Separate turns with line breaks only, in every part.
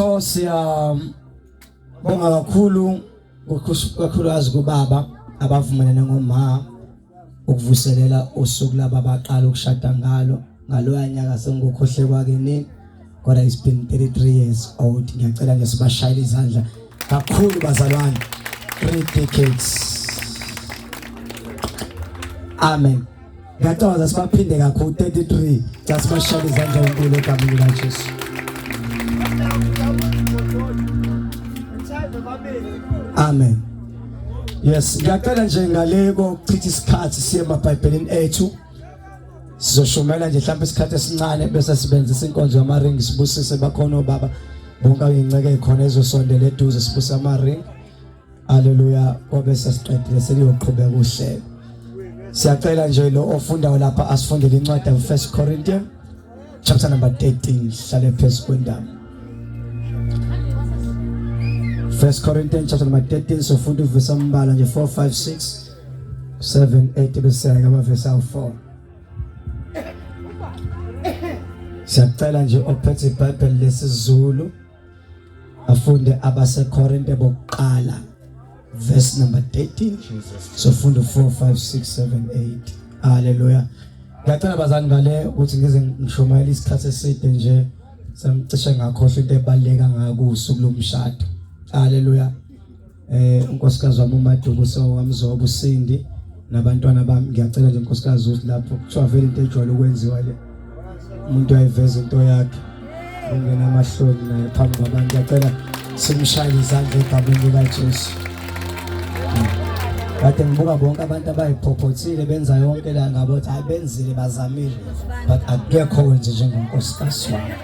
So siyabonga kakhulu kakhulukazi kubaba abavumelana ngomama ukuvuselela usuku laba baqala ukushada ngalo nyaka sengukhohle kwake nini kodwa it's been 33 years old. Ngiyacela nje sibashayile izandla kakhulu bazalwane. 3 decades. Amen. Ngiyacela sibaphinde kakhulu 33 just bashayile izandla enkulu egameni likaJesu. Amen. Yes, ngiyacela nje ngale kokuchitha isikhathi siye eMabhayibhelini ethu. Sizoshomela nje mhlawumbe isikhathi esincane bese sibenzisa inkonzo yamaringi sibusise bakhona obaba bonke ayinceke ekhona ezosondela eduze sibuse amaringi. Haleluya. Obese siqedile seliyoqhubeka uhlelo. Siyacela nje lo ofundayo lapha asifundele incwadi ya 1 Corinthians chapter number 13 hlale phezulu kwendaba. 1 Corinthians chapter number 13 so funda uvesi ambala nje 4 5 6 7 8 bese ngama verse 4. Siyacela nje ophethe iBhayibheli lesizulu afunde abase Korinte bokuqala verse number 13 so funda 4 5 6 7 8. Haleluya. Ngiyacela bazali ngale ukuthi ngize ngishumayela isikhathi eside nje samcishe ngakhohle into ebaleka ngako usuku lomshado. Haleluya. Unkosikazi wami uMadubu sowamzoba uSindi nabantwana bami ngiyacela nje unkosikazi uthi lapho kuthiwa vele into ejwayele ukwenziwa le umuntu ayiveza into yakhe ungena amahloni naye phambi kwabantu. Ngiyacela simshayile izandla egameni likaJesu. Kade ngibuka bonke abantu abayiphopothile benza yonke la ngabo hayi benzile bazamile but akekho wenze njengonkosikazi wami.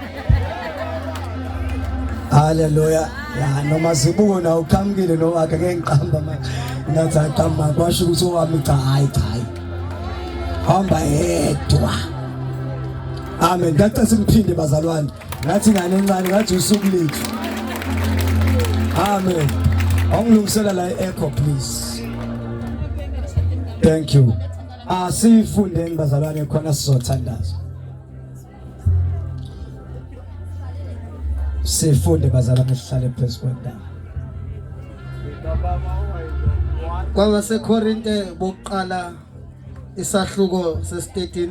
Haleluya. Ya noma zibuko na ukhamukile no akake ngiqamba manje ngathi aqamba kwasho ukuthi owami cha hayi hamba yedwa. Amen. Ngicela simphinde bazalwane ngathi ngane encane ngathi usuku lethu. Amen. Ongilungisela la echo please. Thank you. Sifunde bazalwane khona sizothandaza. Sifunde bazalwane sihlale phezulu kwendaba.
Kwabase Korinte bokuqala isahluko ses13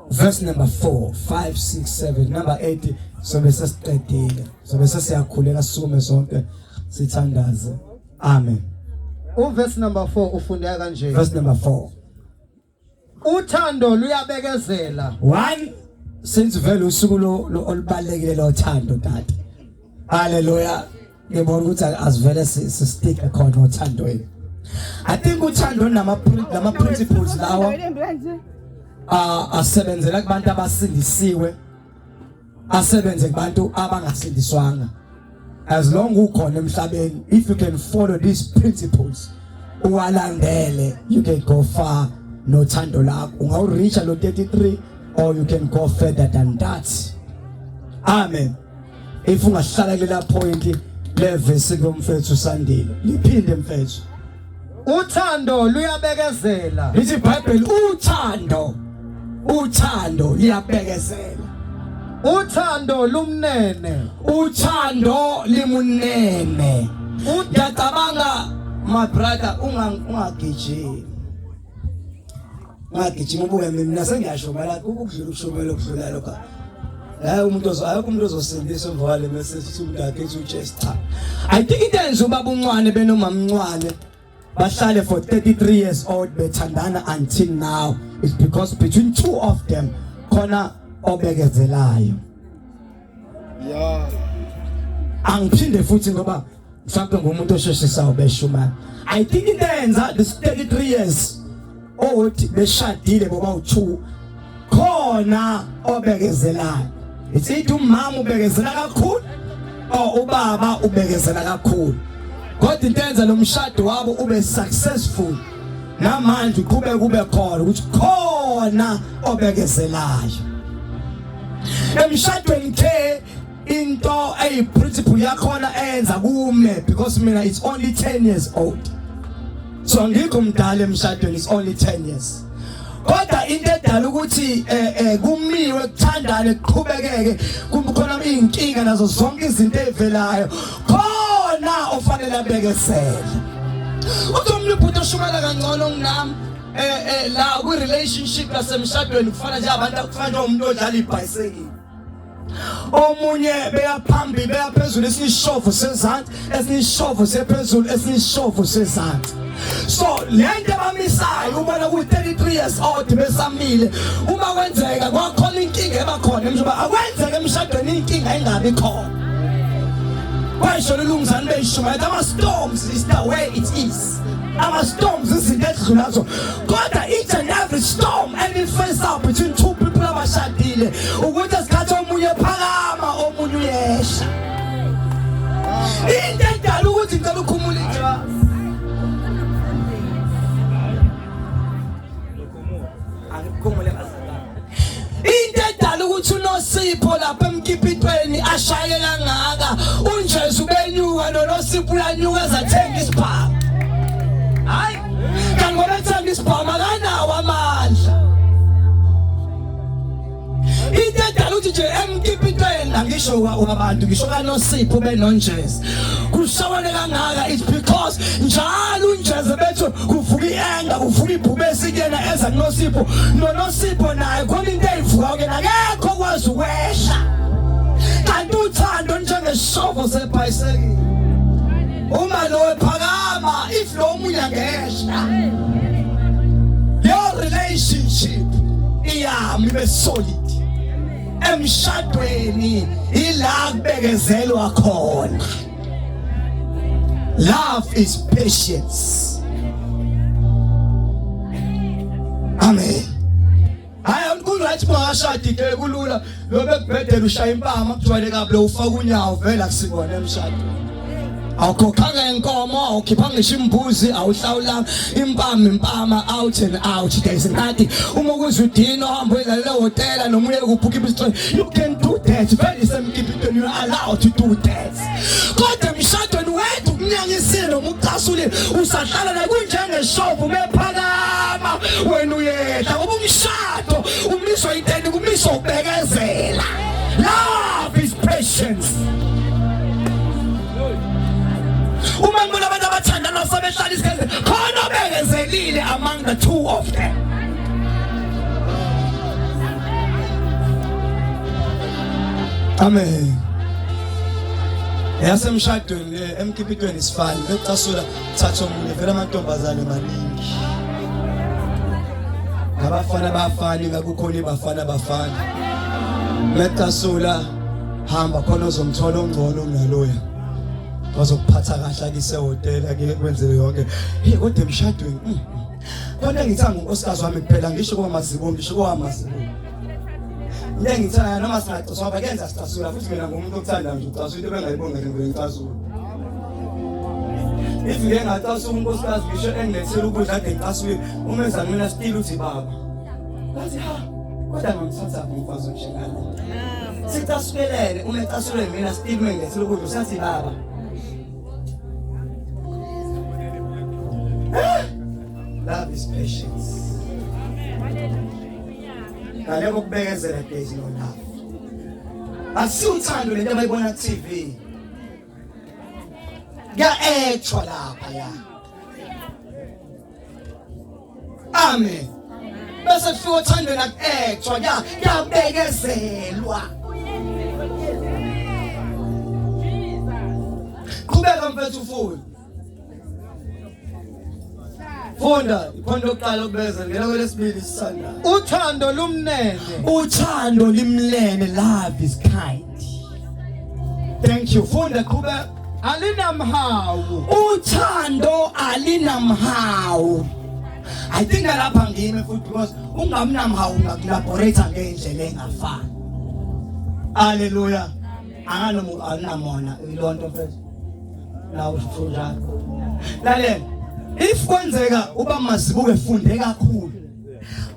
verse number 4 5 6 7 number 8 sobe sesiqedile sobe sesiyakhuleka sisukume sonke sithandaze. Amen.
Verse number 4 ufundeka kanje.
Verse number 4
uthando luyabekezela.
1 since vele usuku lo olubalekile lo thando tata. Haleluya. Ngibona ukuthi asivele stick khona uthandweni. I think uthando nama principles lawa asebenzela kubantu abasindisiwe asebenze kubantu abangasindiswanga. As long ukhona emhlabeni, if you can follow these principles uwalandele, you can go far nothando lakho ungawureach lo 33 or you can go further than that. Amen. If ungahlala kulela point levesi komfethu sandile liphinde mfethu
uthando luyabekezela.
Lithi iBhayibheli uthando liyabekezela.
Uthando lumnene.
Uthando limunene. Ngiyacabanga my brother ungagijimi. Ngagijima ubuke mina sengiyashomela ukudlula ukushomela ukudlula lokho. Umuntu ozosindisa umvale message umuntu akhethe uChester. I think it enza ubaba uncwane benomama uncwane bahlale for 33 years old bethandana until now. It's because between two of them khona obekezelayo.
Yeah.
Angiphinde futhi ngoba mhlawumbe ngumuntu osheshisayo beshuma. I think it enza this 33 years old beshadile boba u2 khona obekezelayo. Ithi umama ubekezela kakhulu ubaba ubekezela kakhulu. Kodwa into enza lo mshado wabo ube successful namanje uqhubeka kube khona ukuthi khona obekezelayo. Emshadweni ke into principle yakhona enza kume because mina it's only 10 years old. So ngikho mdala emshadweni it's only 10 years. kodwa into edala ukuthi kumiwe kuthandane kuqhubekeke kukhona inkinga nazo zonke izinto ezivelayo khona ofanele abekezele uthi umuntu ubhuti oshumela kangcono kunami la ku relationship lasemshadweni kufana nje abantu akufana umuntu odlala ibhayisikili omunye beyaphambili beyaphezulu esishovu sezantsi esishovu sephezulu esishovu sezantsi so lento abamisayo ubona ku 33 years old besamile uma kwenzeka kwakhona inkinga ebakhona njengoba akwenzeke emshadweni inkinga engabi khona kwasho lungizana beyishumayela ama storms is the way it is ama storms izinto ezidlulazo kodwa each and every storm any face up between two people abashadile ukuthi asikhathi omunye phakama omunye uyesha into edala ukuthi ngicela ukhumule nje into edala ukuthi uNosipho lapha emkipitweni ashaye kangaka unjesu benyuka noNosipho uyanyuka zathenga isibhamu hayi kangoba ethenga isibhamu akanawo amandla into edala ukuthi nje emkipitweni angisho abantu ngisho kaNosipho benonjesu kushawale kangaka it's because njalo unjeze bethu kuvuka ienga kuvuka ibhube esikena eza kuNosipho noNosipho naye khona into eyivuka ke akekho kwazi ukwehla kanti uthando njengeshovo sebhayisikili uma lo ephakama if lo munye angehla your relationship iyami be solid emshadweni ila kubekezelwa khona. Love is patience. Amen. Hayi unkulu wathi bashadi ke kulula lo bekubhedela ushaya impama kujwayele kabi lo ufaka unyawo vela kusibona emshadweni. Awukhokhanga inkomo awukhipha ngisho imbuzi awuhlawula impama out and out days ngathi uma kuzwe udino hamba uyela hotel noma uye kubhuka ibistro you can do that very semkipitweni you are allowed to do that kodwa emshadweni wethu kunyangisile umucasule usahlala la kunjengeshovu mephakama wena uyehla ngoba umshado umiswa inteni kumiswa ukubekezela. Love is patience. Uma ngibona abantu abathandana sebehlala isikhathi khona bekezelile among the two of them. Amen. Yasemshadweni emkipitweni isifani becasula thatha omunye vele amantombazane maningi ngabafana bafani ngakukhona ibafana becasula hamba khona uzomthola ongcono kunaloya bazokuphatha kahle akise hotel ake kwenzele yonke hey kodwa emshadweni kodwa ngithanga unkosikazi wami kuphela ngisho kwa Mazibo ngisho kwa Mazibo ngithanda noma singaxoxa bakenza sicasula futhi mina ngumuntu othanda nje ucasula into bengayibonga nje ngicasula if ngicasula unkosikazi ngisho engilethela ukudla kade ngicasula umenza mina still uthi baba bathi ha kodwa ngimthatha umfazi njengalo sicasukelene uma ecasule mina still ngilethela ukudla usathi baba. Love is patience. Kaleko kubekezela there is no love. Asiyuthando lento abayibona TV. Kuya-actwa lapha ya. Amen. Bese fika uthando la ku-actwa kuyabekezelwa. Qhubeka mfethu ufuni. Funda iphonto lokuqala ukubeza ngena kwelesibili sisanda
uthando
limlene love is kind. Thank you. Funda qhubeka
alinamhawu
uthando alinamhawu. I think lapha ngime futhi because ungamnamhawu ngakulaborate ngendlela engafani. Hallelujah. Anganomu alinamona ilonto mfethu la ufunda lalela. If kwenzeka uba Mazibuko efunde kakhulu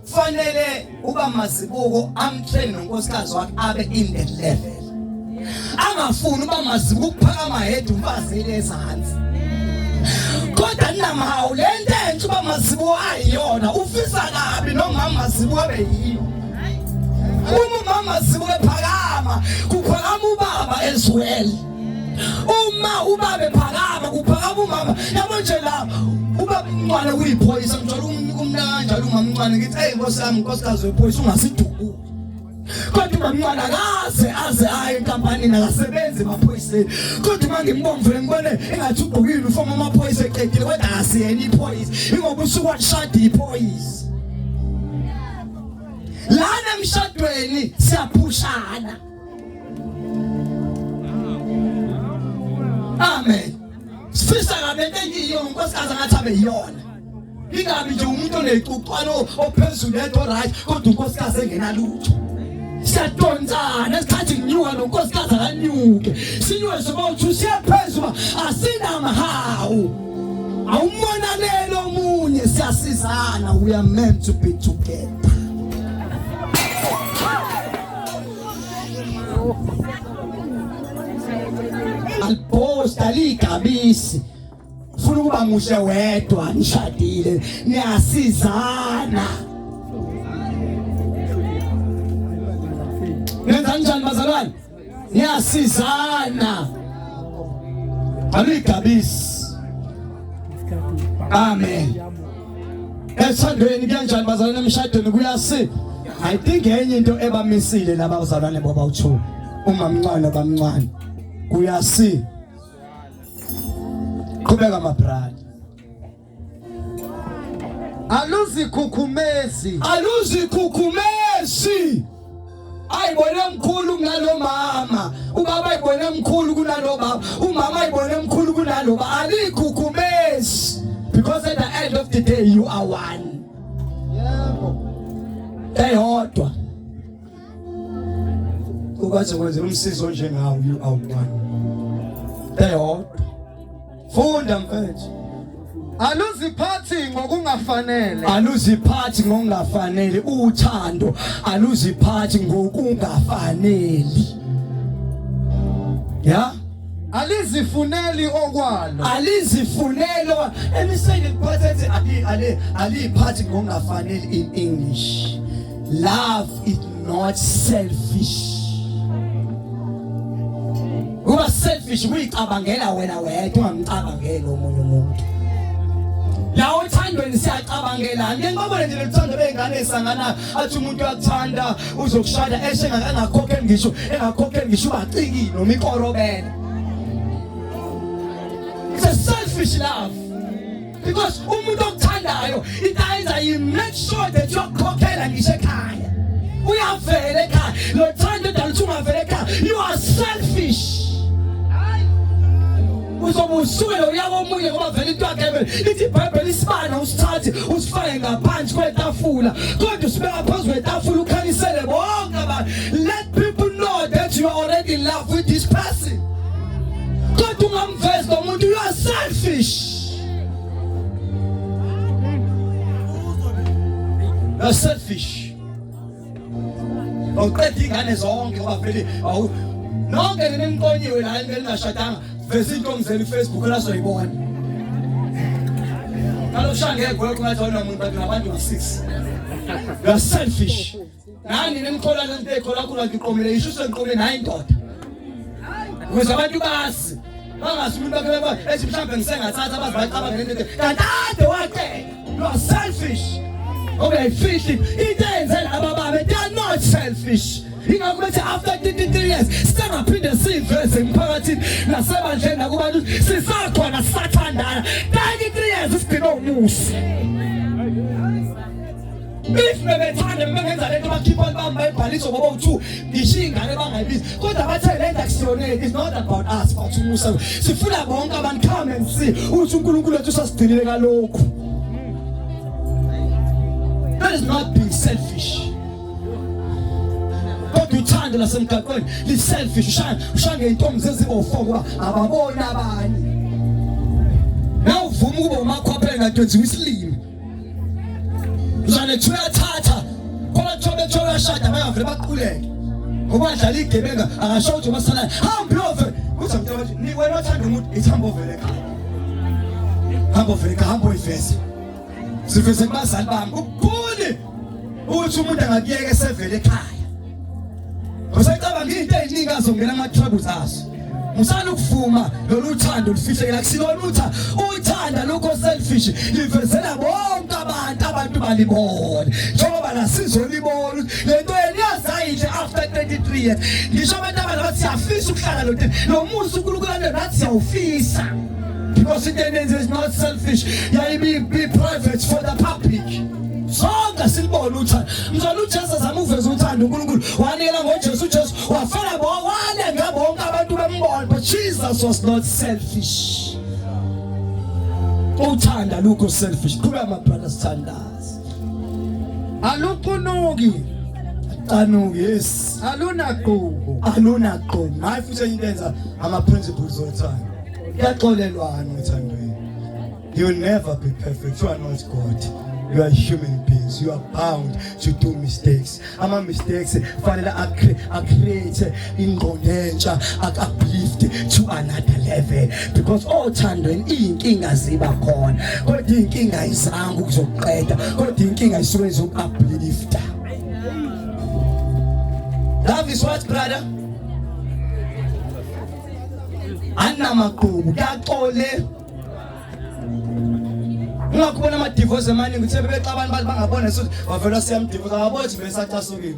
kufanele uba Mazibuko amtrain nonkosikazi wakhe abe in that level angafuni uba Mazibuko ukuphakama head umfazi lezantsi kodwa ninamhawu lento enhle uthi uba Masibuko ayiyona ufisa kabi nomama Masibuko abeyiyo. Uma umama Masibuko ephakama kuphakama ubaba as well. Uma ubaba ephakama kuphakama umama. Yabo nje la ubaba umncane kuyiphoyisa ngithola umnanja umama umncane ngithi hey Nkosi yami nkosikazi wephoyisa ungasiduku. Kodwa umncane aze aye enkampanini akasebenzi emaphoyiseni. Kodwa mangimbomvele ngibone engathi ugqokile ufoma amaphoyisa eqedile kodwa asiyena iphoyisa. Ingoba usuku washada iphoyisa. Lana emshadweni siyaphushana. Amen. Sifisa ngabente ngiyo nkosikazi ngathi abeyiyona. Ingabi nje umuntu onecucwana ophezulu eto right kodwa unkosikazi engenalutho. Siyadonsana esikhathi nginyuka nonkosikazi akanyuke. Sinyuke sobawu siyaphezulu asinamahawu. Awumonanelo omunye siyasizana. We are meant to be together. Alposta ligabisi ufuna ukuba muhle wedwa nishadile niyasizana. Nenza kanjani bazalwane? Niyasizana. Aligabisi. Amen. Esandweni kanjani bazalwane emshadweni kuyasi. I think enye into ebamisile laba bazalwane boba u2 uma mncane bamncane. Kuyasi. Kubeka mabrada.
Aluzikhukhumezi. Ayibone mkhulu kunalo mama. Ubaba ayibone mkhulu kunalo baba. Umama ayibone mkhulu kunalo baba. Alikhukhumezi.
Because at the end of the day you are one.
Yebo.
Eyodwa. Ukwazi ukwenza umsizo njengawo you are one. Eyodwa. Funda mfethu.
Aluziphathi ngokungafanele.
Aluziphathi ngokungafanele. Uthando aluziphathi ngokungafanele. Yeah?
Alizifuneli okwalo.
Alizifunelo. Let me say the part aliphathi ngokungafanele in English. Love is not selfish. Uba selfish uyicabangela wena wedwa ungamcabangela omunye umuntu. La uthandweni siyacabangela. Ngiyabona nje lethando bengane esangana athi umuntu uyakuthanda uzokushada eshenga engakhokheli ngisho ubaciki noma ikorobela. It's a selfish love. Because umuntu okuthandayo it either you make sure that uyakhokhela ngisho ekhaya. Uyavela ekhaya. Lo thando daluthi ungavela ekhaya. You are selfish. Uzobusuke uyabo omunye ngoba vele into yakhe lithi iBhayibheli isibana usithathe usifake ngaphansi kwetafula kodwa usibeka phansi kwetafula ukhanyisele bonke abantu. Let people know that you are already in love with this person. Kodwa ungamvezi lo muntu you are selfish. You are selfish. Awuqeda ingane zonke ngoba vele nonke nimqonyiwe la ngelingashadanga. Vezinto ngizela iFacebook la soyibona. Kaloshangeke kwathi wona umuntu bathi nabantu ba6. You are selfish. Nani nemkhola lento ekhola khona ngiqomile isho sengiqomile nayi indoda. Ukuze abantu basi bangazi umuntu bakhe ethi mhlambe ngisengathatha abazibacabanga lento kanti ade waqeda. You are selfish. Okay, fish it enzela ababa they are not selfish. Ingakuthi after 33 years singaphinde siveze emphakathini nasebandleni nakubantu sisakhona sisathandana 33 years isigcino umusi. If bebethanda bengenza lento bakhipha bamba ibhaliso ngoba u2 ngishingane bangayibizi kodwa bathe lento akusiyoneke. It's not about us but umusa sifuna bonke abantu come and see uthi uNkulunkulu wethu sasigcinile kalokho. That is not being selfish. Kodwa uthando lasemgaqweni li selfish. Ushange intombi zezibo4 kuba ababoni abanye. Now uvuma ukuba umakhwaphela ngatwenziwa isilimo. Uzane tuyathatha khona thobe thobe shada bayavele baqhuleke. Ngoba adlala igebenga akasho ukuthi basala hambi love kuthi mntu ni wena uthanda umuntu ithamba ovele ekhaya. Hamba ovele ekhaya hamba uyivese.
sifise kubazali bami ukuphuli uthi umuntu angakuyeka esevele ekhaya. Usacabanga into eziningi azongena ama-troubles aso. Musana ukuvuma lolu thando lufihlekela kusilolutha uthanda lokho selfish livezela bonke abantu balibona njengoba nasizolibona lento eliyazayihle after 33 years ngisho abantu abathi siyafisa ukuhlala lo musu uNkulunkulu nathi siyawufisa because it is not selfish be private for the public. Sonke silibona uthando mzala uJesu zamuveza uthando uNkulunkulu wanikela ngoJesu wafela wane ngabonke abantu bembona but Jesus was not selfish. Uthanda lokho selfish kuba ama brothers thandas alukunuki anuki yes alunaqobo hayi futhi intenza ama principles othando yaxolelwana uthandweni. You will never be perfect. You are not God. You are human beings. You are bound to do mistakes. Ama mistakes fanele create ingqondo entsha uplift to another level because othandweni inkinga ziba khona kodwa inkinga ayizange ukuzoqeda kodwa inkinga isuke izokuuplifta. Love is what, brother? Anamaqhubu kaxole ungakubona ama divorce amaningi uthe bexabana abantu bangabona ukuthi wavela siyamdivorce ababothi besacasukile.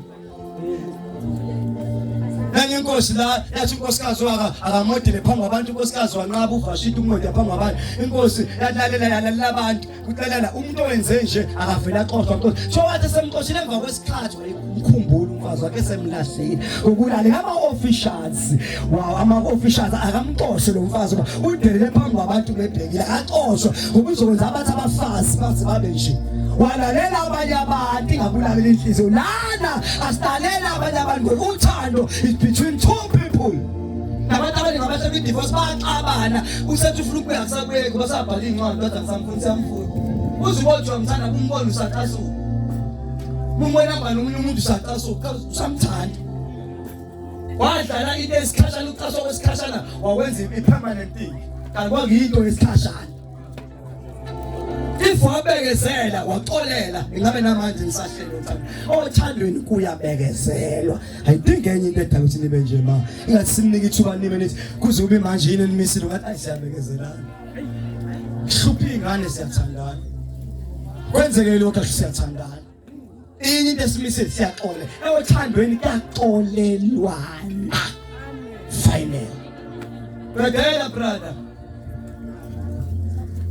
Enye inkosi la yathi unkosikazi akamodele phambi kwabantu unkosikazi wanqaba uvashita umoya phambi kwabantu inkosi yalalela abantu kuqalela umuntu owenze nje akavela xoxwa so wathi semxoshile emva kwesikhathi wayemkhumbula umfazi wakhe semlahlile ukulale ama officials akamxoshe lo mfazi ngoba udelele phambi kwabantu bebhekile axoshwa ukuzokwenza abantu abafazi bazi babe nje walalela abanye abantu ingabulalela inhliziyo lana asidalela abanye abantu uthando is between two people. Nabantu abaningi abasha kwi-divorce baxabana usethi ufuna ukubuya kusabuye kuba sabhala incwadi kodwa ngisamfuni siyamfuna uzibotshwa umthanda umbona usaqasuka umbona ngani umunye umuntu usaqasuka usamthanda wadlala into esikhashana uqaswa kwesikhashana wawenza i-permanent thing kanti kwakuyinto yesikhashana. If wabekezela waxolela ingabe namanje nisahlele uthando othandweni kuyabekezelwa. I think enye into edala ukuthi nibe nje ma ingathi sinike ithuba nibe nithi kuze ube manje yini nimisile ngathi ayisiyabekezelana hluphi ingane siyathandana kwenzeke lokho siyathandana inye into esimisile siyaxole othandweni kuyaxolelwana final brother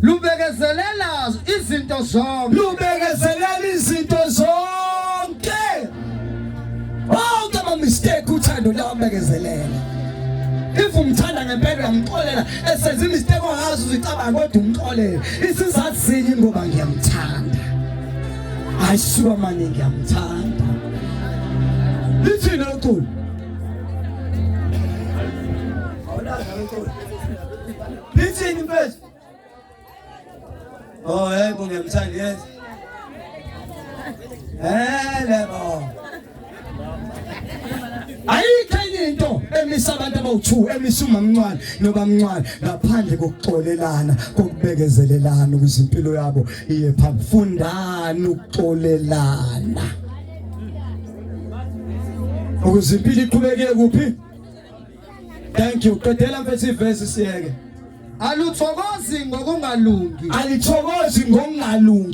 lubekezelela izinto zonke bonke ama mistake uthando lawabekezelela. If umthanda ngempela uyamxolela esenza imistake ongazi uzicabanga kodwa umxolela isizathu sinye ngoba ngiyamthanda ayisuka manje ngiyamthanda lithini lokho awulazi lokho lithini mfethu. Oh, ngiyamthanda yes. Lebo. Ayikho into emisa abantu abawu2 emisuma mncwane noba mncwane ngaphandle kokuxolelana kokubekezelelana ukuze impilo yabo iye phambili. Fundani ukuxolelana ukuze impilo iqhubeke kuphi. Thank you. Qedela mfethu iverse siyeke. Aluthokozi ngokungalungi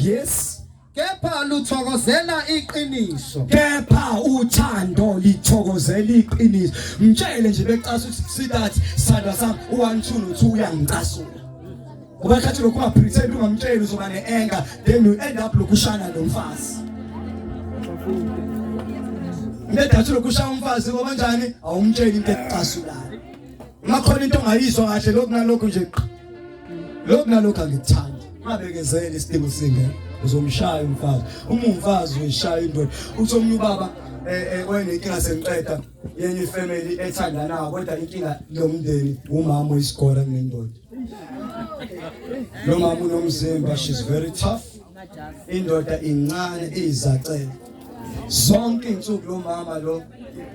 yes kepha luthokozela iqiniso. Kepha uthando lithokozela iqiniso. Mtshele nje becasa ukuthi sidathi sandwa sami u1 2 no2 uyangicasula. Ngoba khathi lokhu ungapretend ungamtsheli uzoba neanger then you end up lokushana nomfazi. Ngedathi lokushaya umfazi ngoba njani awumtsheli into ecasulayo. Makhona into ongayizwa kahle lokunalokho nje lokunalokho angikuthandi mabekezele isidingo singe uzomshaya umfazi umfazi uyishaya indoda uthi omnye ubaba wenenkinga senqeda yenye ifamily ethandanayo kodwa inkinga lomndeni umama oyisigora kunendoda lo mama unomzimba she's very tough indoda incane izacela zonke insuku lo mama lo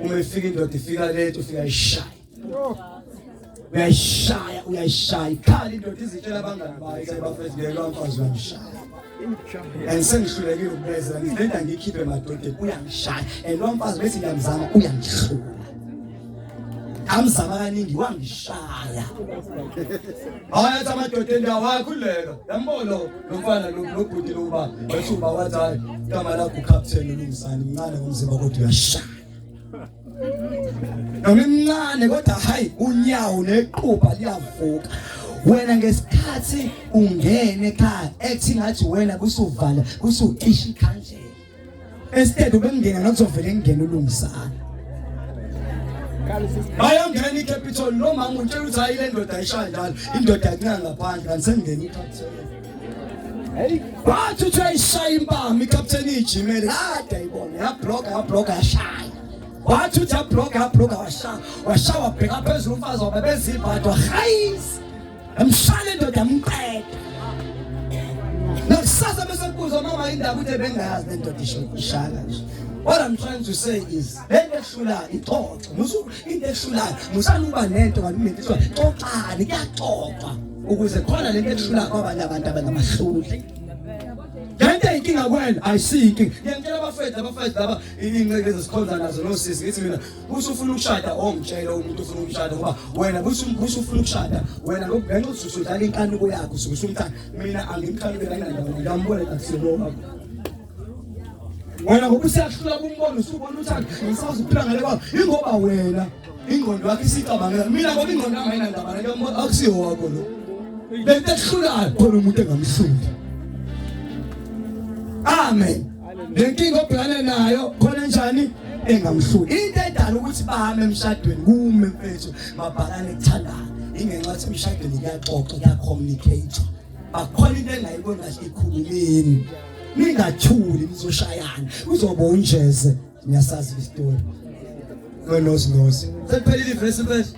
uma efika indoda ifika late ufika ishaya uyayishaya ikhali indoda izitshela abangani bayo sayibafethu ngelo mfazi uyangishaya and sengihlulekile ukubezela ngidenda ngikhiphe emadodeni uyangishaya and lo mfazi bese ngiyamzama uyangihlula amzama kaningi wangishaya ayathi amadodeni awakhuleka yambona lomfana lobhuti loba bese uba wathi hayi igama lakho captain uLungisani mncane ngomzimba kodwa uyashaya nomncane kodwa hayi unyawo neqhuba liyavuka wena ngesikhathi ungene ekhaya acting ngathi wena kusuvala kusucisha ikhandlela instead ubengena ngakuzovela ngene uLungisani bayangena iCapital noma ngutshela ukuthi hayi le ndoda ayishaya njalo indoda yancanga ngaphandle kanti sengena iCaptain hey bathi uthi ayishaya impama iCaptain ijimele kade ayibona yabloka yashaya bathi uthi yabloka washaya wabheka phezulu umfazi wabebezibhathwa hayisi amshaya indoda amqeda nakusasa bese kubuza mama indaba uthi bengayazi le ndoda ishaya kanje. What I'm trying to say is, lendeshula ixoxa. Musu indeshula, musanuba nento kanti xoxani kuyaxoxa ukuze khona lento eshula kwabanye abantu abangamahluli. Ngento inkinga kwena ayisiki. Ngiyamtshela abafethu laba ingceke zesikhonza nazo nosisi ngithi mina usufuna ukushada ongitshela umuntu ufuna ukushada ngoba wena busufuna ukushada wena lokugena uzusudlala inkanuko yakho usumthanda mina angimkhalukela kanjani ngiyambona akusibona. Wena ngoba usiyahlula kumbono usubona uthanda ngisazi ukuphila ngale kwakho ingoba wena ingqondo yakho isicabangela mina ngoba ingqondo yami ayinandaba nento akusiyo wakho lo lento ehlulayo khona umuntu engamhluli. Amen. Lenkinga obhekane nayo khona njani engamhluli into edala ukuthi bahambe emshadweni kume mfethu mabhalane kuthandana ingenxa ukuthi emshadweni kuyaxoxa kuyacommunicate bakhona into engayiboni kahle ikhulumeni ningathuli nizoshayana uzoba unjeze niyasazi istory wena nozi sekuphelile ivesi mfethu